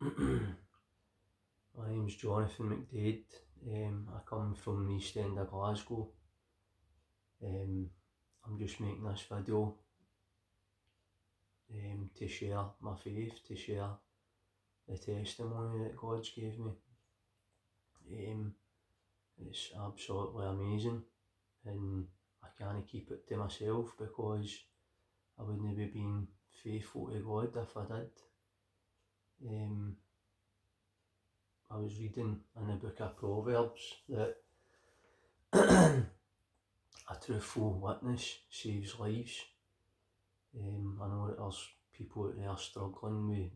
My name's Jonathan McDade. I come from the East End of Glasgow. I'm just making this video to share my faith, to share the testimony that God's gave me. It's absolutely amazing, and I can't keep it to myself because I wouldn't be being faithful to God if I did. I was reading in the book of Proverbs that a truthful witness saves lives. I know that there's people out there struggling with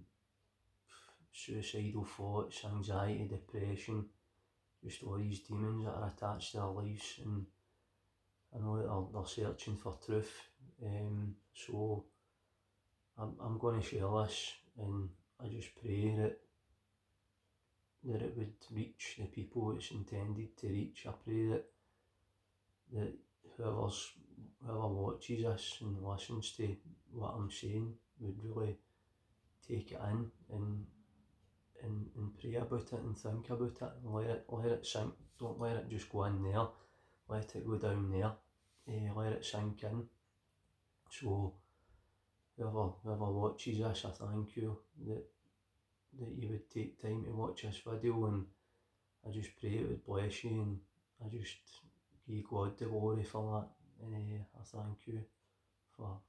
suicidal thoughts, anxiety, depression, just all these demons that are attached to their lives, and I know that they're searching for truth. So I'm going to share this, and I just pray that it would reach the people it's intended to reach. I pray that whoever watches this and listens to what I'm saying would really take it in and pray about it and think about it and let it sink. Don't let it just go in there, let it go down there, let it sink in. So whoever watches this, I thank you that you would take time to watch this video, and I just pray it would bless you, and I just give God the glory for that, and I thank you for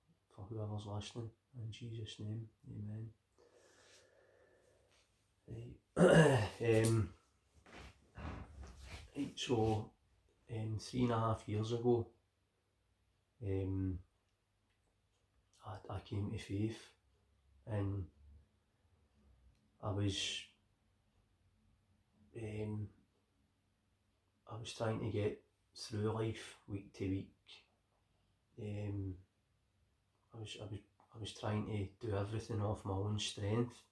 whoever's listening, in Jesus' name, amen. So 3.5 years ago, I came to faith, and I was trying to get through life week to week. I was trying to do everything off my own strength,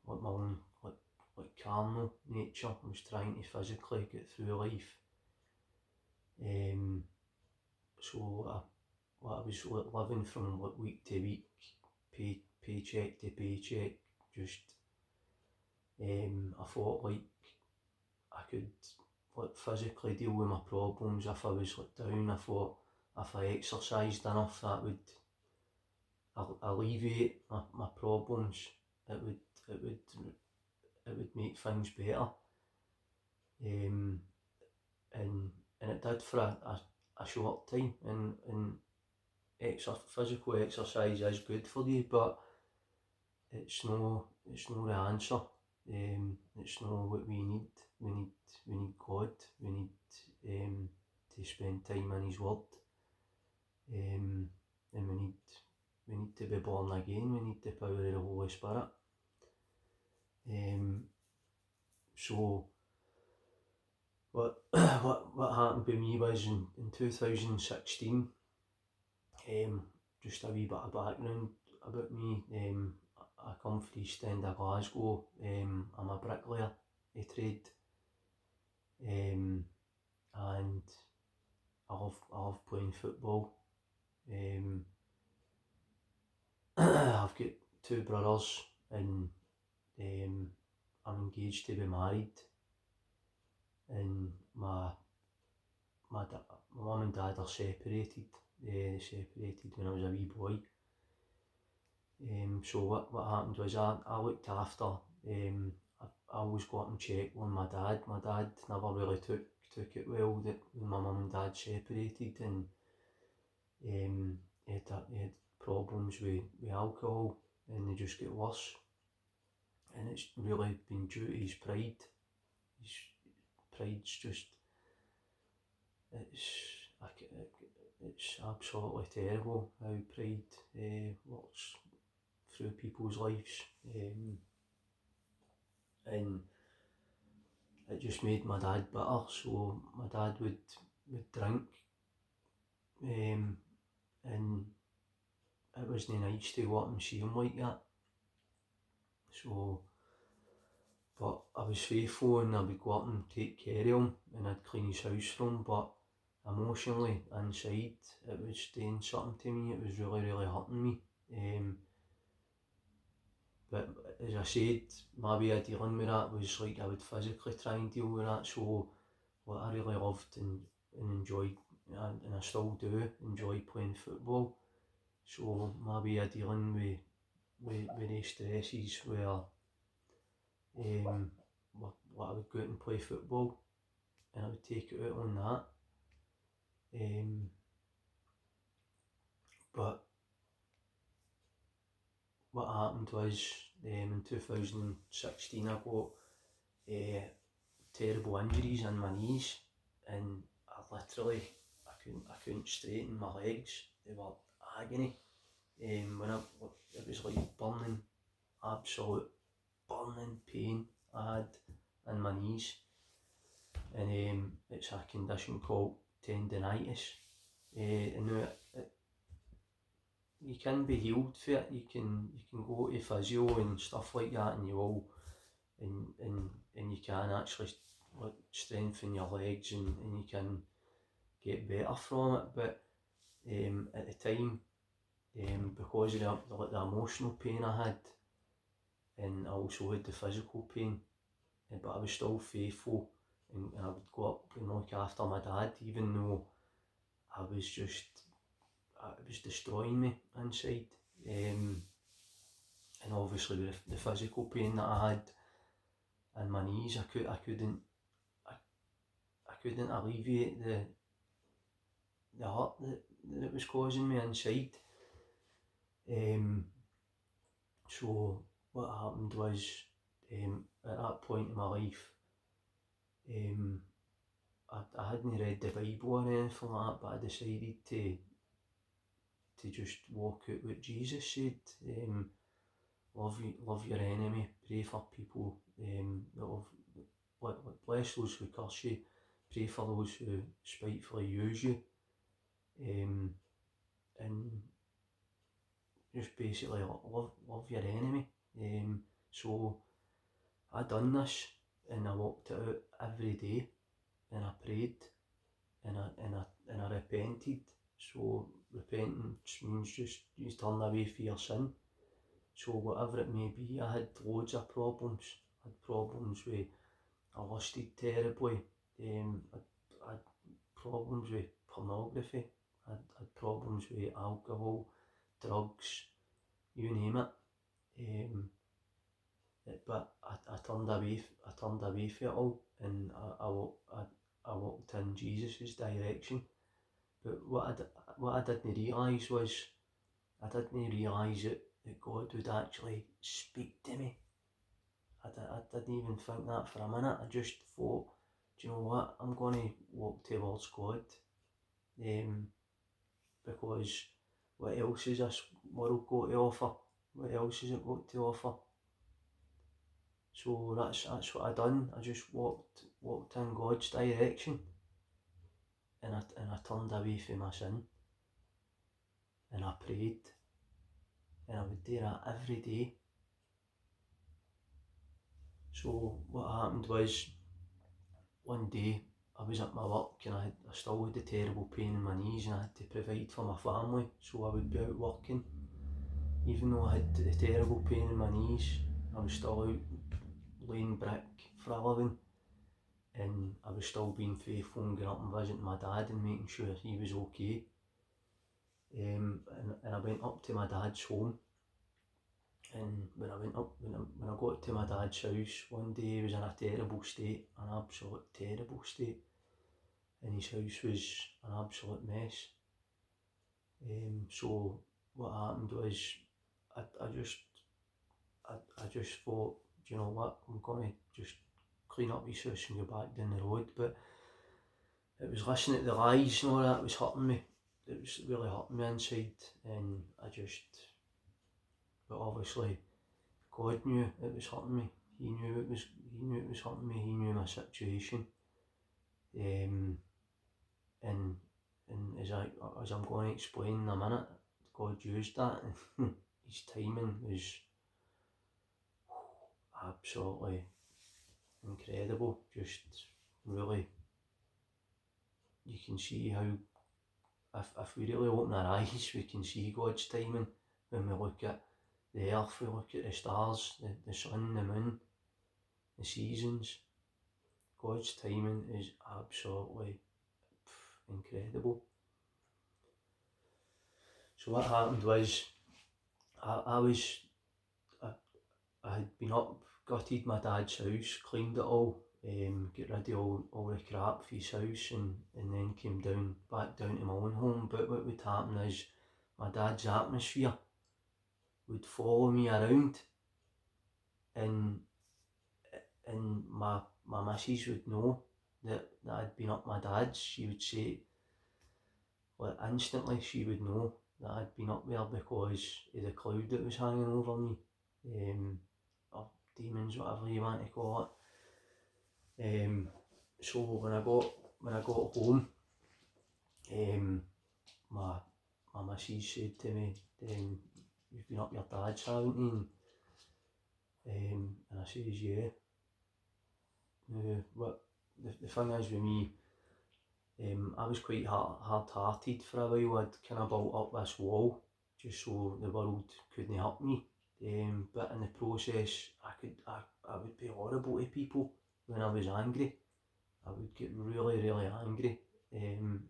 like my own like carnal nature. I was trying to physically get through life. So I was living from week to week, paycheck to paycheck. Just I thought like I could physically deal with my problems if I was down. I thought if I exercised enough, that would alleviate my problems. It would make things better. And it did for a short time. And physical exercise is good for you, but it's no the answer. It's not what we need. We need God. We need to spend time in His Word. And we need to be born again. We need the power of the Holy Spirit. So what happened to me was in 2016. Just a wee bit of background about me. I come from the East End of Glasgow. I'm a bricklayer of trade, and I love playing football. I've got 2 brothers, and I'm engaged to be married, and my mum and dad are separated. They separated when I was a wee boy. So what happened was I looked after, I always go up and check on my dad. My dad never really took it well that when my mum and dad separated, and he had problems with alcohol, and they just get worse. And it's really been due to his pride. His pride's just, it's absolutely terrible how pride works through people's lives, and it just made my dad bitter. So my dad would drink, and it wasn't nice to go up and see him like that. So, but I was faithful, and I would go up and take care of him, and I'd clean his house for him, but emotionally inside it was doing something to me. It was really hurting me. but as I said, my way of dealing with that was like I would physically try and deal with that. So what I really loved and enjoyed, and I still do enjoy playing football. So my way of dealing with these stresses were what I would go out and play football, and I would take it out on that. But what happened was in 2016 I got terrible injuries in my knees, and I couldn't straighten my legs. They were agony. When it was like burning, absolute burning pain I had in my knees, and it's a condition called tendinitis. And now you can be healed for it. You can go to physio and stuff like that, and you will, and you can actually like strengthen your legs, and you can get better from it. But at the time, because of the emotional pain I had, and I also had the physical pain, but I was still faithful, and I would go up and look after my dad, even though it was destroying me inside. And obviously with the physical pain that I had in my knees, I couldn't alleviate the hurt that it was causing me inside. So what happened was, at that point in my life, I hadn't read the Bible or anything like that, but I decided to just walk out what Jesus said. Love your enemy, pray for people, bless those who curse you, pray for those who spitefully use you, and just basically love your enemy. So I done this, and I walked it out every day, and I prayed, and I repented. So repentance means just you turn away from your sin. So whatever it may be, I had loads of problems. I had problems with, I lusted terribly. I had problems with pornography. I had problems with alcohol, drugs, you name it. But I turned away from it all, and I walked in Jesus' direction. But what I didn't realise was, I didn't realise that God would actually speak to me. I didn't even think that for a minute. I just thought, do you know what, I'm going to walk towards God, because what else has this world got to offer? What else has it got to offer? So that's what I done. I just walked in God's direction, and I turned away from my sin, and I prayed, and I would do that every day. So what happened was, one day I was at my work, and I still had the terrible pain in my knees, and I had to provide for my family, so I would be out working. Even though I had the terrible pain in my knees, I was still out laying brick for a living, and I was still being faithful and going up and visiting my dad and making sure he was okay. And I went up to my dad's home, and when I got to my dad's house one day, he was in a terrible state, an absolute terrible state, and his house was an absolute mess. So what happened was, I just thought, do you know what, I'm going to just clean up his house and go back down the road. But it was listening to the lies and all that was hurting me. It was really hurting me inside, and but obviously God knew it was hurting me. He knew it was hurting me. He knew my situation. And as I'm going to explain in a minute, God used that. His timing was absolutely incredible. Just really, you can see how, if we really open our eyes, we can see God's timing when we look at the earth, we look at the stars, the sun, the moon, the seasons. God's timing is absolutely incredible. So what happened was, I had been up, gutted my dad's house, cleaned it all, get rid of all the crap for his house, and then came back down to my own home. But what would happen is, my dad's atmosphere would follow me around, and my missus would know that I'd been up my dad's. She would say, like, instantly she would know that I'd been up there because of the cloud that was hanging over me, or demons, whatever you want to call it. So when I got home, my missus said to me, "You've been up your dad's, haven't you?" And I says, "Yeah." What the thing is with me, I was quite hard-hearted for a while. I'd kind of built up this wall just so the world couldn't hurt me. But in the process, I would be horrible to people when I was angry. I would get really, really angry, and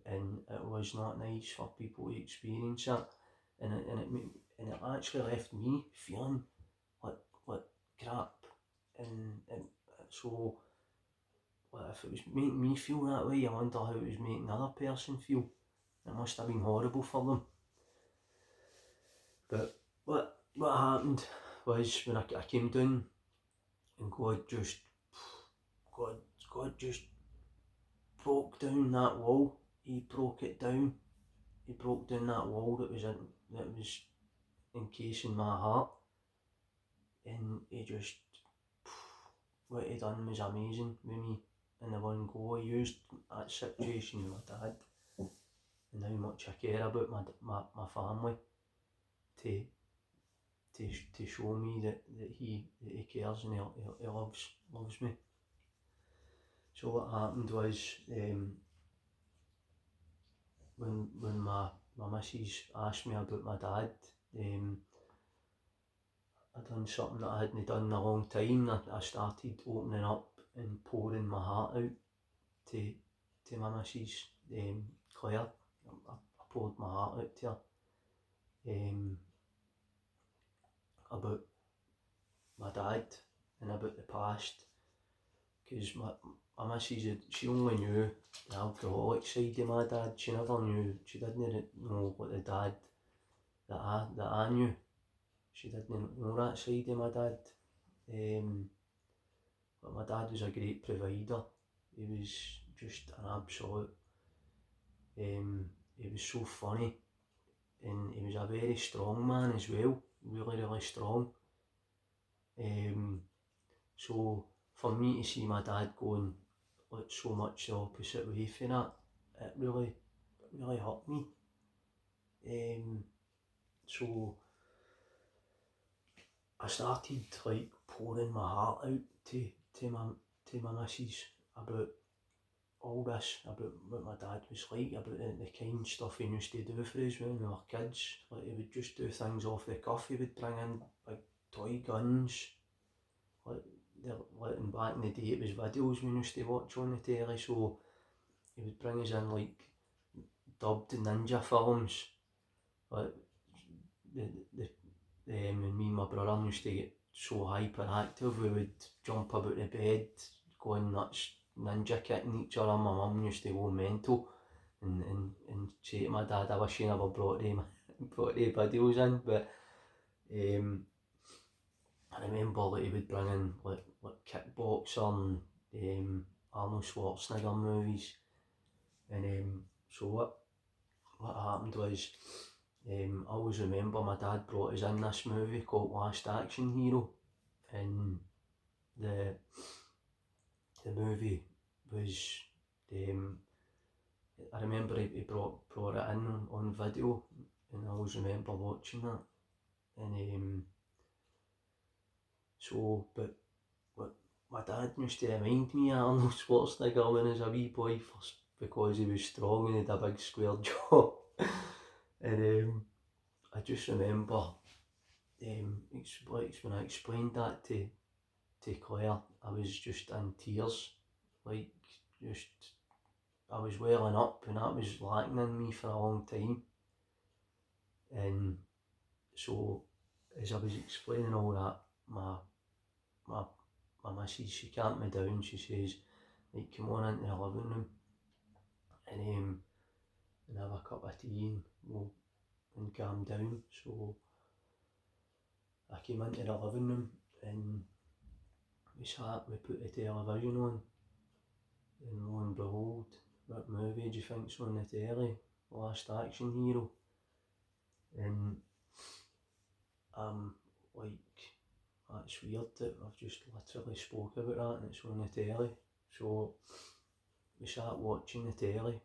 it was not nice for people to experience that. And it actually left me feeling like crap. And so, if it was making me feel that way, I wonder how it was making the other person feel. It must have been horrible for them. But what happened was, when I came down, and God just broke down that wall. He broke it down. He broke down that wall that was encasing my heart, and what he done was amazing with me. In the one go, he used that situation with my dad and how much I care about my family to show me that he cares, and he loves me. So what happened was, when my missus asked me about my dad, I done something that I hadn't done in a long time. I started opening up and pouring my heart out to my missus, Claire. I poured my heart out to her, about my dad and about the past, because my missus, she only knew the alcoholic side of my dad. She didn't know what the dad that I knew. She didn't know that side of my dad. But my dad was a great provider. He was just an absolute, he was so funny, and he was a very strong man as well, really, really strong. So for me to see my dad going like so much the opposite way for that, it really hurt me. So I started like pouring my heart out to my missus about all this, about what my dad was like, about the kind stuff he used to do for us when we were kids. Like, he would just do things off the cuff. He would bring in big toy guns. Like back in the day, it was videos we used to watch on the telly, so he would bring us in like dubbed ninja films. Like and me and my brother used to get so hyperactive, we would jump about the bed, going nuts, ninja kicking each other. My mum used to go mental and say to my dad, "I wish he never brought the videos in." But I remember that he would bring in like Kickboxer and Arnold Schwarzenegger movies. And so what happened was, I always remember my dad brought us in this movie called Last Action Hero, and the movie was, I remember he brought it in on video, and I always remember watching that. And so, but what my dad used to remind me of Arnold Schwarzenegger when I was a wee boy, first because he was strong and had a big square jaw. And I just remember when I explained that to Claire, I was just in tears, like, just, I was welling up, and that was lacking in me for a long time. And so, as I was explaining all that, my missus, she calmed me down. She says, like, come on into the living room and have a cup of tea and calm down. So I came into the living room and we put the television on, and lo and behold, what movie do you think's on the telly? Last Action Hero. And I'm like, that's weird that I've just literally spoke about that and it's on the telly. So we sat watching the telly.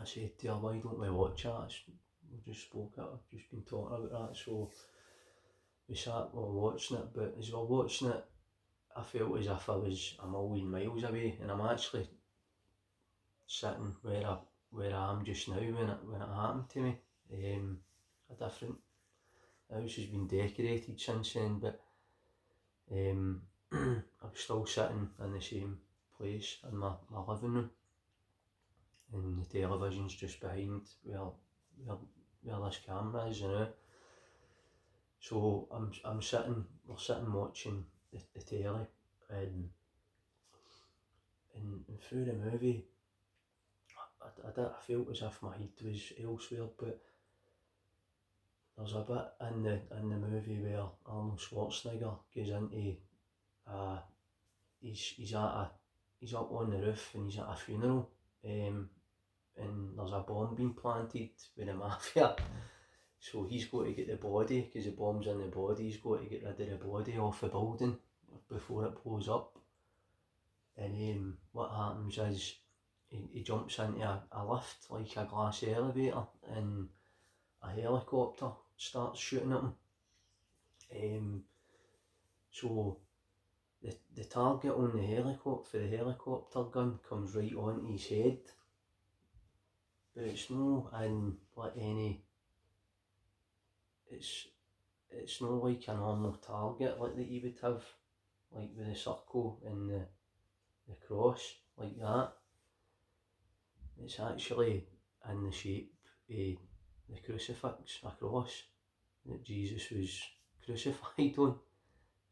I said to her, why don't we watch that? We just spoke it, I've just been talking about that. So we were watching it, but as we were watching it, I felt as if I was a million miles away, and I'm actually sitting where I am just now when it happened to me. A different house has been decorated since then, but I was still sitting in the same place in my living room, and the television's just behind where this camera is, you know. So we're sitting watching the telly, and through the movie, I felt as if my head was elsewhere, but there's a bit in the movie where Arnold Schwarzenegger goes into he's up on the roof and he's at a funeral, and there's a bomb being planted with the mafia. So he's got to get the body, because the bomb's in the body. He's got to get rid of the body off the building before it blows up. And what happens is he jumps into a lift, like a glass elevator, and a helicopter starts shooting at him. So the target on the helicopter for the helicopter gun comes right on his head, but it's no in like any. It's not like a normal target like that you would have, like with the circle and the cross like that. It's actually in the shape of the crucifix, a cross that Jesus was crucified on,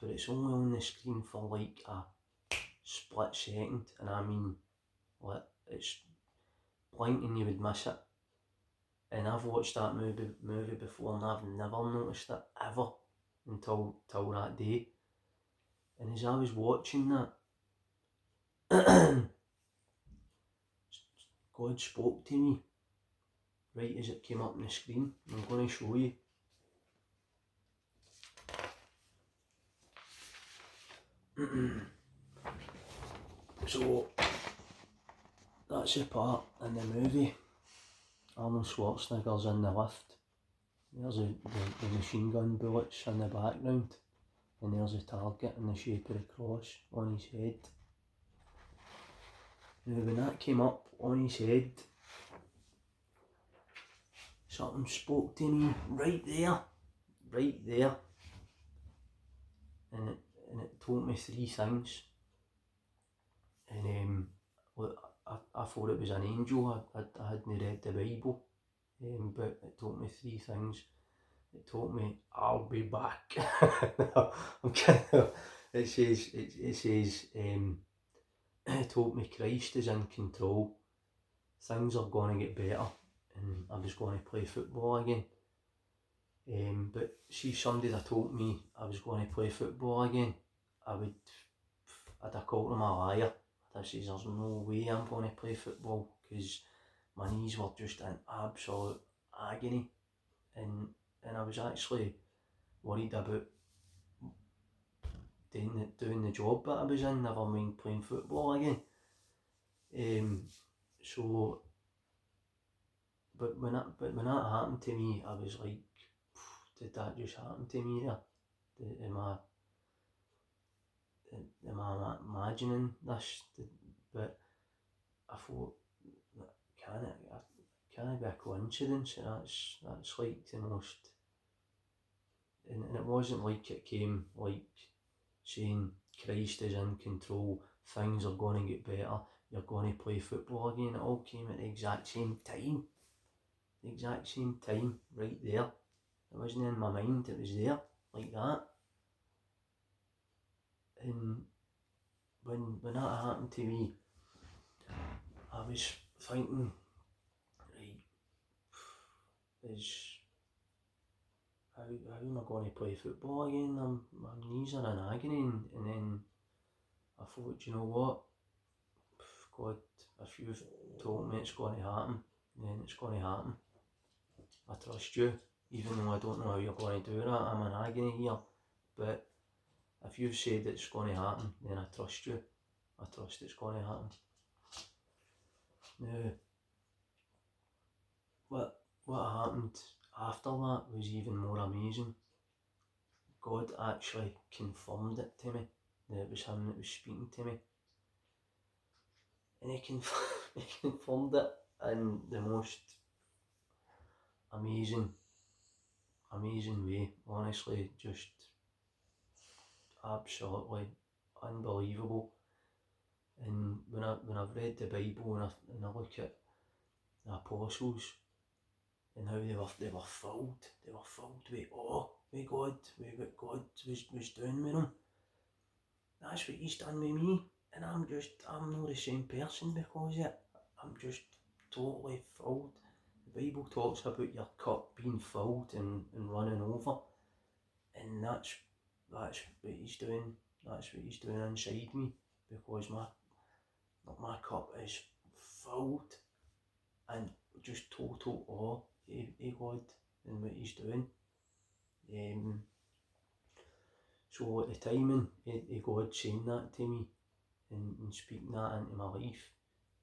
but it's only on the screen for like a split second, and I mean, like, it's blinking you would miss it. And I've watched that movie before, and I've never noticed it ever until that day. And as I was watching that, God spoke to me right as it came up on the screen. I'm going to show you. So that's the part in the movie. Arnold Schwarzenegger's in the lift. There's the machine gun bullets in the background, and there's a target in the shape of the cross on his head. Now when that came up on his head, something spoke to me right there, and it told me three things. And I thought it was an angel. I hadn't read the Bible, but it told me three things. It told me, I'll be back. No, I'm kidding. It says, it told me Christ is in control. Things are going to get better, and I was going to play football again. But see, if somebody had told me I was going to play football again, I'd have called them a liar. I says, there's no way I'm going to play football, because my knees were just in absolute agony, and I was actually worried about doing the job that I was in, never mind playing football again. So, but when that happened to me, I was like, did that just happen to me there? Am I imagining this? But I thought, can it? Can it be a coincidence? That's like the most and it wasn't like it came like saying Christ is in control, things are going to get better, you're going to play football again. It all came at the exact same time. Right there. It wasn't in my mind, it was there, like that. And when that happened to me, I was thinking, right, how am I going to play football again? My knees are in agony, and then I thought, you know what, God, if you've told me it's going to happen, then it's going to happen. I trust you, even though I don't know how you're going to do that. I'm in agony here, but if you've said it's going to happen, then I trust you. I trust it's going to happen. Now, what happened after that was even more amazing. God actually confirmed it to me, that it was him that was speaking to me. And he confirmed it in the most amazing way. Honestly, just absolutely unbelievable. And when I've read the Bible and I look at the apostles and how they were filled with awe with God, with what God was doing with them. That's what he's done with me, and I'm not the same person because of it. I'm just totally filled. The Bible talks about your cup being filled and running over, and that's what he's doing. That's what he's doing inside me, because my cup is filled and just total awe of God and what he's doing. So at the timing of God saying that to me and speaking that into my life,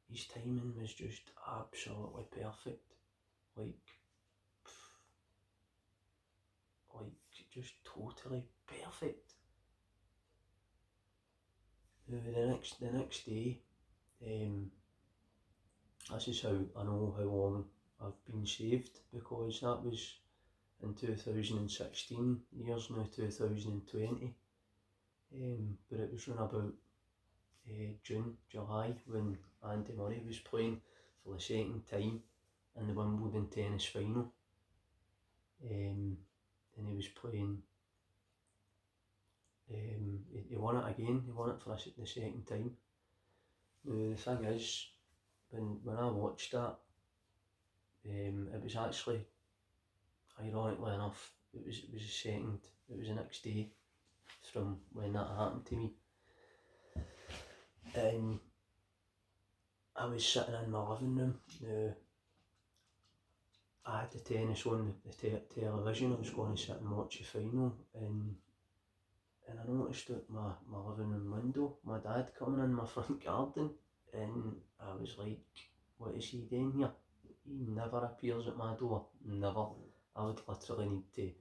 his timing was just absolutely perfect. Like just totally perfect. The next day, this is how I know how long I've been saved, because that was in 2016, years now 2020. But it was around about June, July, when Andy Murray was playing for the second time in the Wimbledon tennis final. And he was playing, he won it again, he won it for the second time. Now the thing is, when I watched that, it was actually, ironically enough, it was the next day from when that happened to me. And I was sitting in my living room. Now, I had the tennis on the television. I was going to sit and watch the final, and I noticed at my living room window my dad coming in my front garden, and I was like, what is he doing here? He never appears at my door, never. I would literally need to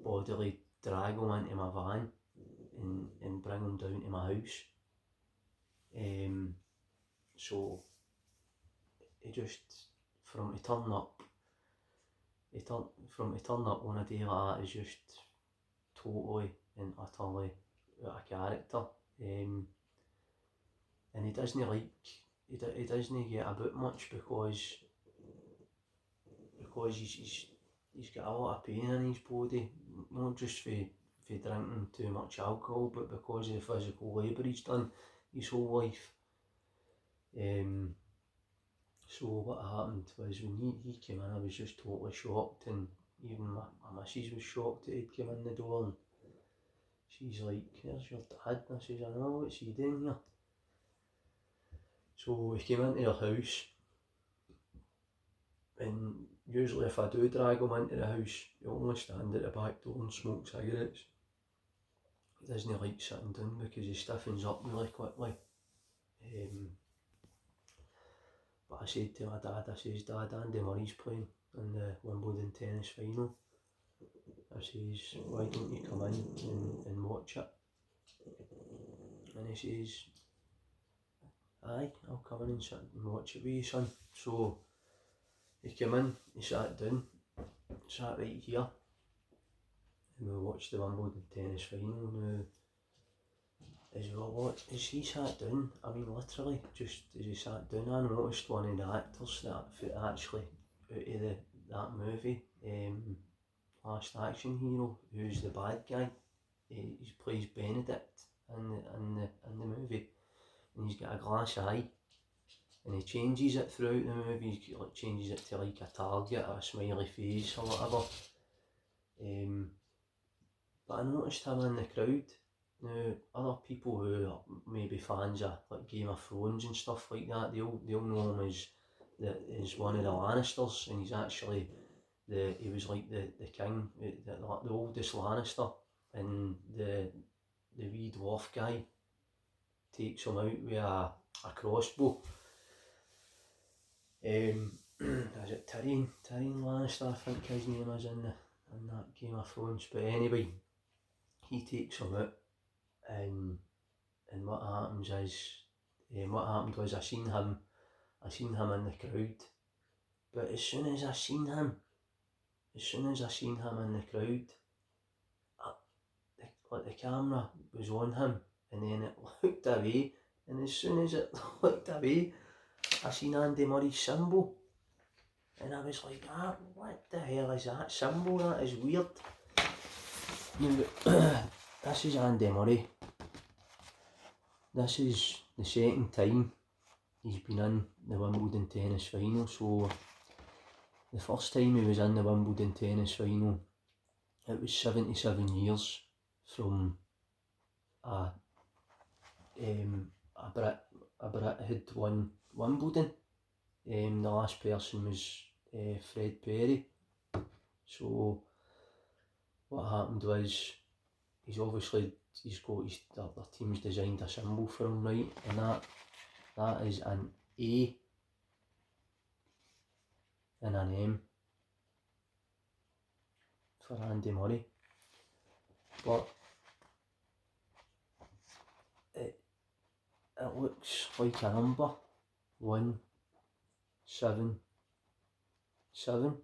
bodily drag him into my van and bring him down to my house. So he just, from to turn up on a day like that is just totally and utterly out of character. And he doesn't get about much because he's got a lot of pain in his body, not just for drinking too much alcohol, but because of the physical labour he's done his whole life. So what happened was, when he came in, I was just totally shocked, and even my missus was shocked that he'd come in the door, and she's like, "There's your dad." And I says, "I know, what's he doing here?" So he came into our house, and usually if I do drag him into the house, he'll only stand at the back door and smoke cigarettes. He doesn't like sitting down because he stiffens up really quickly. But I said to my dad, I says, "Dad, Andy Murray's playing in the Wimbledon tennis final." I says, "Why don't you come in and watch it?" And he says, "Aye, I'll come in and sit and watch it with you, son." So he came in, he sat down, sat right here, and we watched the Wimbledon tennis final now. As he sat down, I mean literally, just as he sat down, I noticed one of the actors that actually out of that movie, Last Action Hero, who's the bad guy. He plays Benedict in the movie, and he's got a glass eye, and he changes it throughout the movie. He like changes it to like a target or a smiley face or whatever. But I noticed him in the crowd. Now, other people who are maybe fans of like Game of Thrones and stuff like that, they'll know him as one of the Lannisters, and he's actually he was like the king, the oldest Lannister, and the wee dwarf guy takes him out with a crossbow. Is it Tyrion Lannister, I think his name is in that Game of Thrones. But anyway, he takes him out, and what happens is, what happened was I seen him in the crowd. But as soon as I seen him in the crowd, like the camera was on him, and then it looked away, and as soon as it looked away, I seen Andy Murray's symbol, and I was like, what the hell is that symbol? That is weird. This is Andy Murray. This is the second time he's been in the Wimbledon tennis final. So the first time he was in the Wimbledon tennis final, it was 77 years from a Brit had won Wimbledon. The last person was Fred Perry. So what happened was, he's got their team's designed a symbol for him, right? And that is an A and an M for Andy Murray. But it looks like a number 177.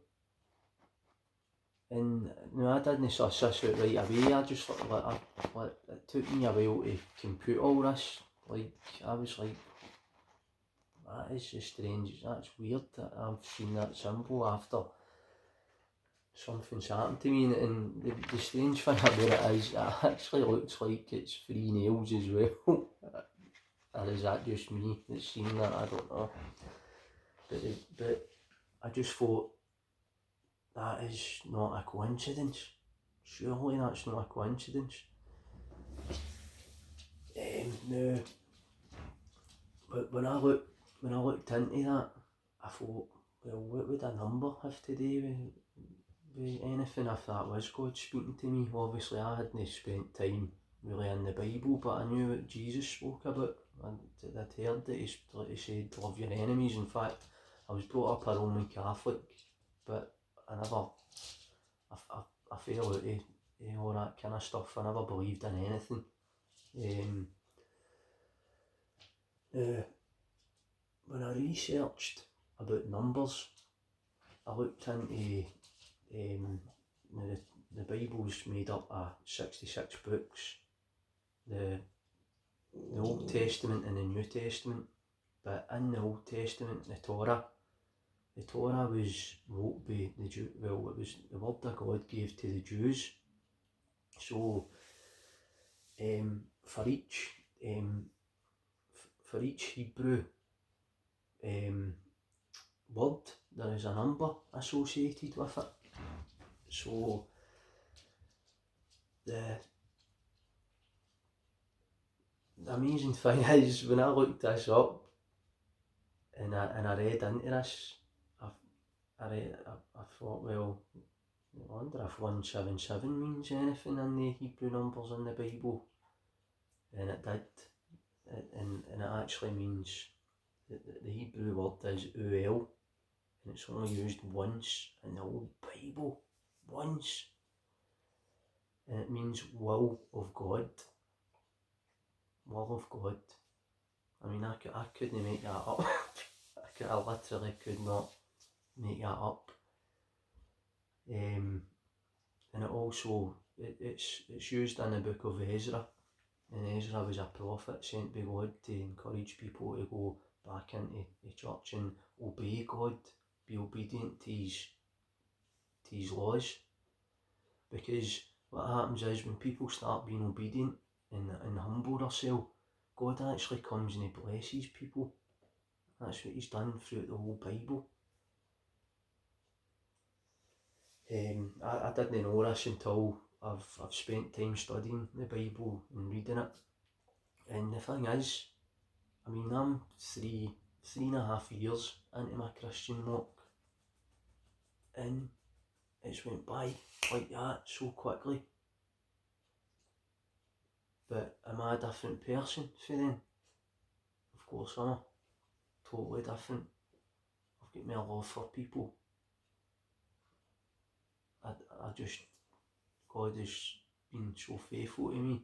And no, I didn't suss this out right away. I just it took me a while to compute all this. Like, I was like, that is just strange. That's weird that I've seen that symbol after something's happened to me. And the strange thing about it is, it actually looks like it's 3 nails as well. Or is that just me that's seen that? I don't know. But I just thought, that is not a coincidence. Surely that's not a coincidence. No, but when I looked into that, I thought, well, what would a number have to do with anything if that was God speaking to me? Obviously, I hadn't spent time really in the Bible, but I knew what Jesus spoke about. I'd heard that he said, love your enemies. In fact, I was brought up a Roman Catholic, but I fell out of all that kind of stuff. I never believed in anything. When I researched about numbers, I looked into the Bible's made up of 66 books, the Old Testament and the New Testament. But in the Old Testament, the Torah was wrote by the Jew. Well, it was the word that God gave to the Jews. So for each Hebrew word, there is a number associated with it. So the amazing thing is, when I looked this up and I read into this, I thought, well, I wonder if 177 means anything in the Hebrew numbers in the Bible. And it did. And it actually means, the Hebrew word is uel, and it's only used once in the whole Bible. Once. And it means will of God. Will of God. I mean, I couldn't make that up. I literally could not make that up. And it also it's used in the book of Ezra, and Ezra was a prophet sent by God to encourage people to go back into the church and obey God, be obedient to his laws. Because what happens is when people start being obedient and humble themselves, God actually comes and he blesses people. That's what he's done throughout the whole Bible. I didn't know this until I've spent time studying the Bible and reading it. And the thing is, I mean, I'm 3.5 years into my Christian walk, and it's went by like that so quickly. But am I a different person for then? Of course I'm totally different. I've got my love for people. I just, God has been so faithful to me.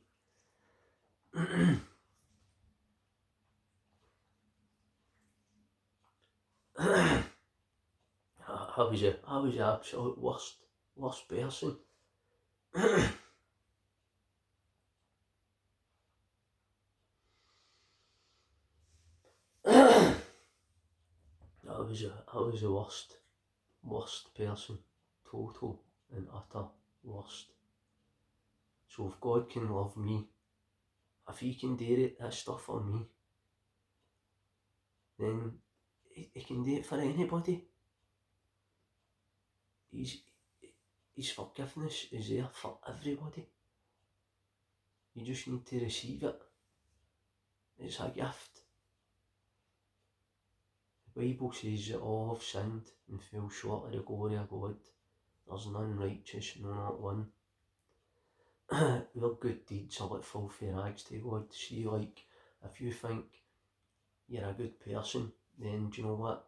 I was the absolute worst person. I was the worst person, total and utter worst. So if God can love me, if he can do that stuff for me, then he can do it for anybody. His forgiveness is there for everybody. You just need to receive it. It's a gift. The Bible says that all have sinned and fell short of the glory of God. There's none righteous, no, not one. Our good deeds are like filthy rags to God. See, like, if you think you're a good person, then do you know what?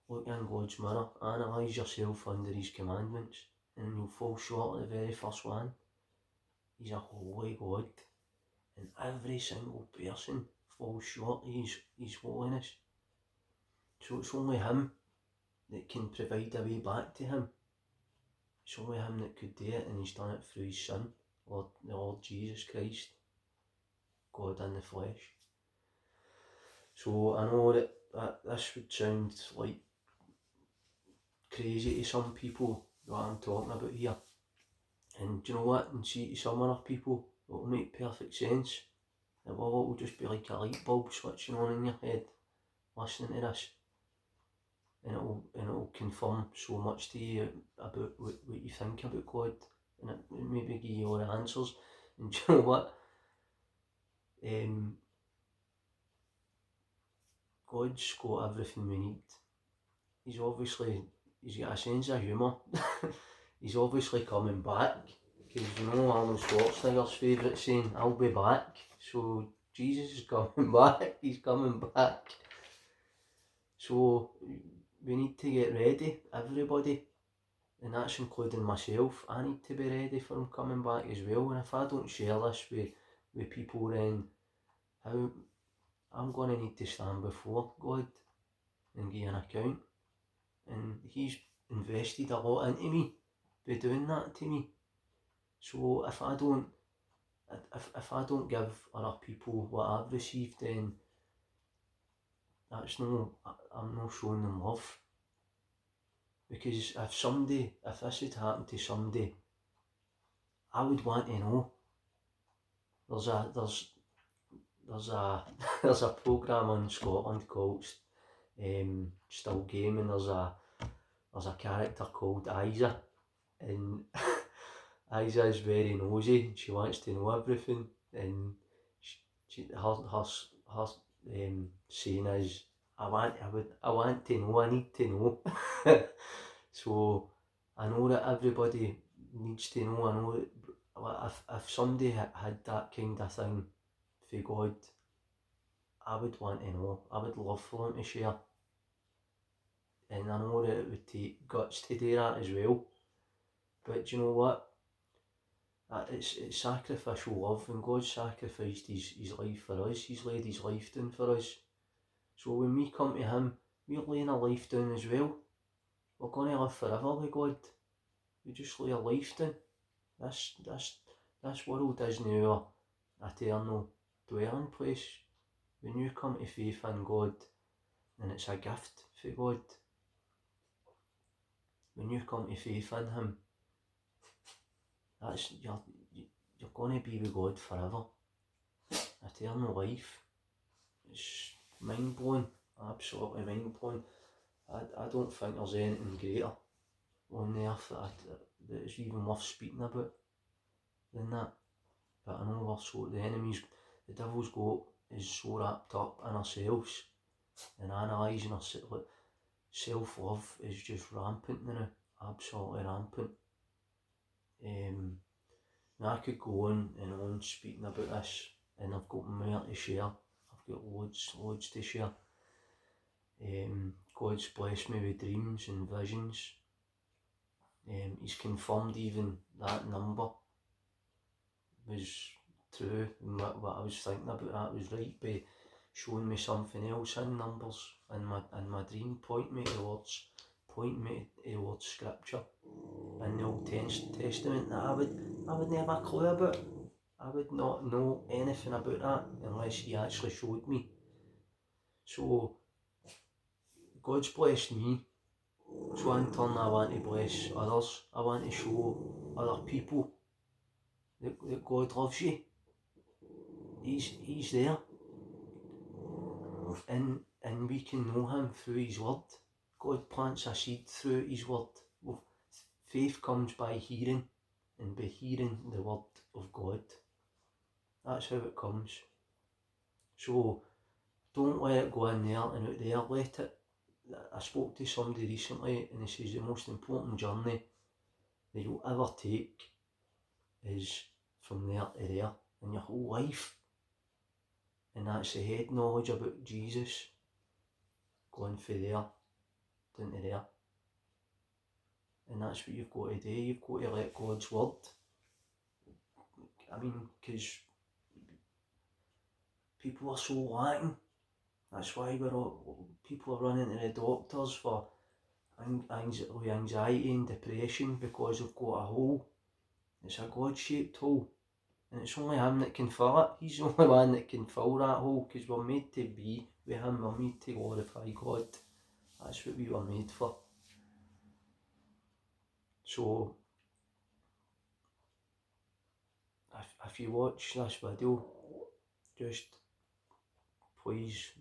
Look in God's mirror, analyse yourself under his commandments, and you'll fall short of the very first one. He's a holy God, and every single person falls short of his holiness. So it's only him that can provide a way back to him. It's only him that could do it, and he's done it through his Son, the Lord Jesus Christ, God in the flesh. So I know that this would sound like crazy to some people, what I'm talking about here. And do you know what? And see, to some other people, it will make perfect sense. It will just be like a light bulb switching on in your head, listening to this. And it'll confirm so much to you about what you think about God, and it maybe give you all the answers. And do you know what? God's got everything we need. He's got a sense of humour. He's obviously coming back, because you know Arnold Schwarzenegger's favourite saying, "I'll be back." So Jesus is coming back. He's coming back. So we need to get ready, everybody, and that's including myself. I need to be ready for him coming back as well. And if I don't share this with people, then how I'm going to need to stand before God and give an account. And he's invested a lot into me by doing that to me. So if I don't give other people what I've received, then I'm not showing them love. Because if this had happened to somebody, I would want to know. There's a there's a programme in Scotland called Still Game, and there's a character called Isa, and Isa is very nosy. She wants to know everything, and her saying is, I want to know, I need to know. So I know that everybody needs to know. I know that if somebody had that kind of thing for God, I would want to know. I would love for them to share. And I know that it would take guts to do that as well. But do you know what? It's sacrificial love, and God sacrificed his life for us. He's laid his life down for us. So when we come to him, we're laying our life down as well. We're going to live forever with God. We just lay our life down. this world isn't our eternal dwelling place. When you come to faith in God, and it's a gift for God, when you come to faith in Him, that's you're going to be with God forever. Eternal life. It's mind blowing, absolutely mind blowing. I don't think there's anything greater on the earth that is even worth speaking about than that. But I know we're so, the devil's got is so wrapped up in ourselves and analysing ourselves. Like, self-love is just rampant now, absolutely rampant. Now I could go on and on speaking about this, and I've got more to share. I've got loads to share. God's blessed me with dreams and visions. He's confirmed even that number was true, and what I was thinking about that was right, by showing me something else in numbers in my dream, pointing me towards scripture in the Old Testament that I would never have a clue about. I would not know anything about that unless he actually showed me. So God's blessed me, so in turn I want to bless others. I want to show other people that God loves you. He's there, and we can know Him through His word. God plants a seed through His word. Well, faith comes by hearing, and by hearing the word of God. That's how it comes. So don't let it go in there and out there. Let it. I spoke to somebody recently, and he says the most important journey that you'll ever take is from there to there in your whole life, and that's the head knowledge about Jesus, going from there down to there. And that's what you've got to do. You've got to let God's word. I mean, because people are so lacking. That's why people are running to the doctors for anxiety and depression, because they've got a hole. It's a God-shaped hole, and it's only Him that can fill it. He's the only one that can fill that hole, because we're made to be with Him. We're made to glorify God. That's what we were made for. So if you watch this video, just please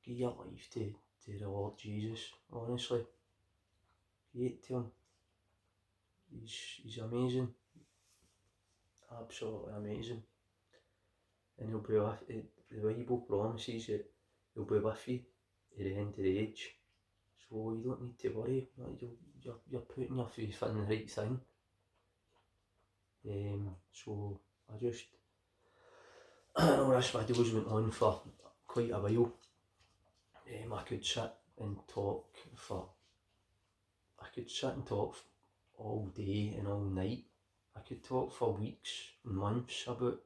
give your life to the Lord Jesus. Honestly, give it to Him. He's amazing, absolutely amazing, and He'll be with you. The Bible promises that He'll be with you at the end of the age. So you don't need to worry. You're putting your faith in the right thing. So I know this video's went on for quite a while. I could sit and talk all day and all night. I could talk for weeks and months about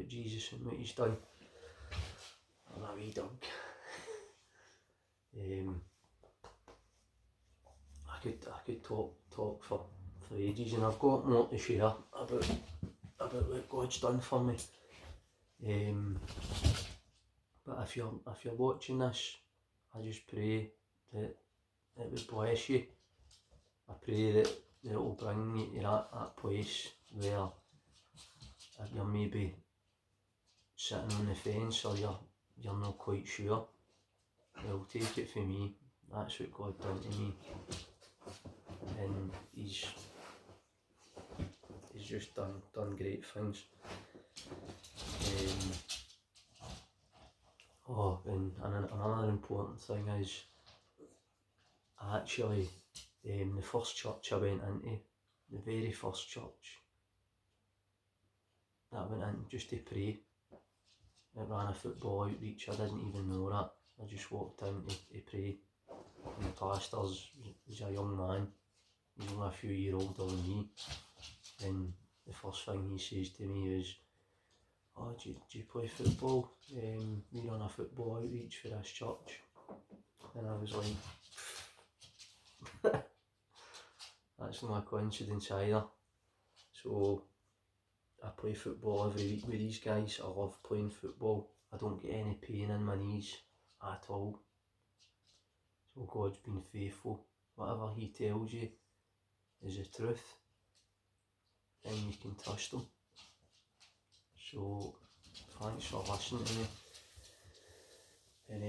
Jesus and what He's done. I'm a wee dog. I could talk for ages, and I've got more to share about what God's done for me. But if you're watching this, I just pray that it would bless you. I pray that it will bring you to that place where if you're maybe sitting on the fence, or you're not quite sure. Well, take it from me, that's what God done to me, and He's just done great things. And another important thing is, actually, the first church I went into, the very first church that I went in just to pray, it ran a football outreach. I didn't even know that. I just walked in to pray, and the pastor was a young man. He's only a few years older than me, and the first thing he says to me is, "Oh, do you play football? We run a football outreach for this church." And I was like, that's not a coincidence either. So I play football every week with these guys. I love playing football. I don't get any pain in my knees at all. So God's been faithful. Whatever he tells you is the truth, then you can trust him. So thanks for listening to me. And